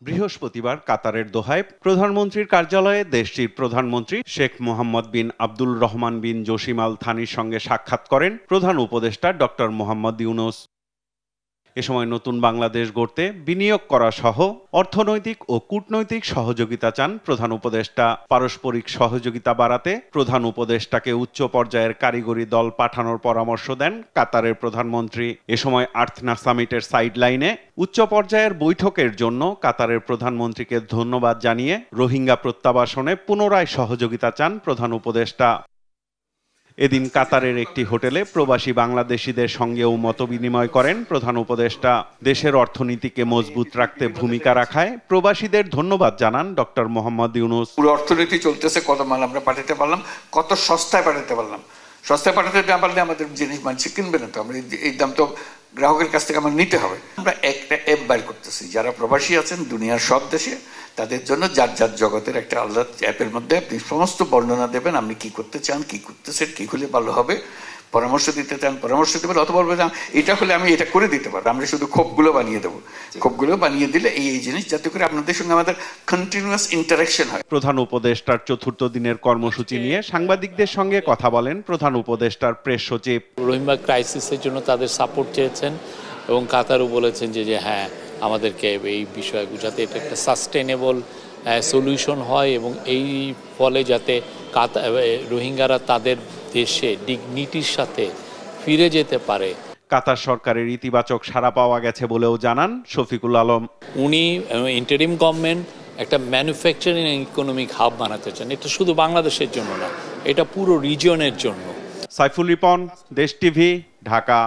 বৃহস্পতিবার কাতারের দোহায় প্রধানমন্ত্রীর কার্যালয়ে দেশটির প্রধানমন্ত্রী শেখ মোহাম্মদ বিন আব্দুল রহমান বিন জসিম আল থানির সঙ্গে সাক্ষাৎ করেন প্রধান উপদেষ্টা ডক্টর মোহাম্মদ ইউনূস। এ সময় নতুন বাংলাদেশ গড়তে বিনিয়োগ করা সহ অর্থনৈতিক ও কূটনৈতিক সহযোগিতা চান প্রধান উপদেষ্টা। পারস্পরিক সহযোগিতা বাড়াতে প্রধান উপদেষ্টাকে উচ্চ পর্যায়ের কারিগরি দল পাঠানোর পরামর্শ দেন কাতারের প্রধানমন্ত্রী। এ সময় আর্থনা সামিটের সাইডলাইনে উচ্চ পর্যায়ের বৈঠকের জন্য কাতারের প্রধানমন্ত্রীকে ধন্যবাদ জানিয়ে রোহিঙ্গা প্রত্যাবাসনে পুনরায় সহযোগিতা চান প্রধান উপদেষ্টা। এদিন কাতারের একটি হোটেলে প্রবাসী বাংলাদেশিদের সঙ্গেও মতবিনিময় করেন প্রধান উপদেষ্টা। দেশের অর্থনীতিকে মজবুত রাখতে ভূমিকা রাখায় প্রবাসীদের ধন্যবাদ জানান ডক্টর মোহাম্মদ ইউনূস। পুরো অর্থনীতি চলতেছে, কত মাল আমরা পাঠাতে পারলাম, কত সস্তায় পাঠাতে পারলাম। সস্তায় পাঠাতে না পারলে আমাদের জিনিস মানুষ কিনবে না, তো আমরা এই দাম তো গ্রাহকের কাছ থেকে আমার নিতে হবে। আমরা একটা অ্যাপ বাইর করতেছি, যারা প্রবাসী আছেন দুনিয়ার সব দেশে, তাদের জন্য যার যার জগতের একটা আলাদা অ্যাপের মধ্যে আপনি সমস্ত বর্ণনা দেবেন, আপনি কি করতে চান, কি করতেছেন, কি হলে ভালো হবে, পরামর্শ দিতে চান পরামর্শ দেবেন, অথবা বলবেন এটা হলে আমি এটা করে দিতে পারবো, আমরা শুধু ক্ষোভগুলো বানিয়ে দেবো। ক্ষোভগুলো বানিয়ে দিলে এই জিনিস, যাতে করে আপনাদের সঙ্গে আমাদের কন্টিনিউয়াস ইন্টারাকশন হয়। প্রধান উপদেষ্টার চতুর্থ দিনের কর্মসূচি নিয়ে সাংবাদিকদের সঙ্গে কথা বলেন প্রধান উপদেষ্টার প্রেস সচিব। রোহিঙ্গা ক্রাইসিসের জন্য তাদের সাপোর্ট চেয়েছেন এবং কাতারও বলেছেন যে হ্যাঁ আমাদেরকে এই বিষয়ে যাতে এটা একটা সাস্টেনেবল সলিউশন হয় এবং এই ফলে যাতে রোহিঙ্গারা তাদের দেশে ডিগনিটির সাথে ফিরে যেতে পারে। কাতার সরকারের ইতিবাচক সাড়া পাওয়া গেছে বলেও জানান শফিকুল আলম। উনি ইন্টারিম গভর্নমেন্ট একটা ম্যানুফ্যাকচারিং ইকোনমিক হাব বানাতে চান। এটা শুধু বাংলাদেশের জন্য না, এটা পুরো রিজিয়নের জন্য। সাইফুল রিপন, দেশ টিভি, ঢাকা।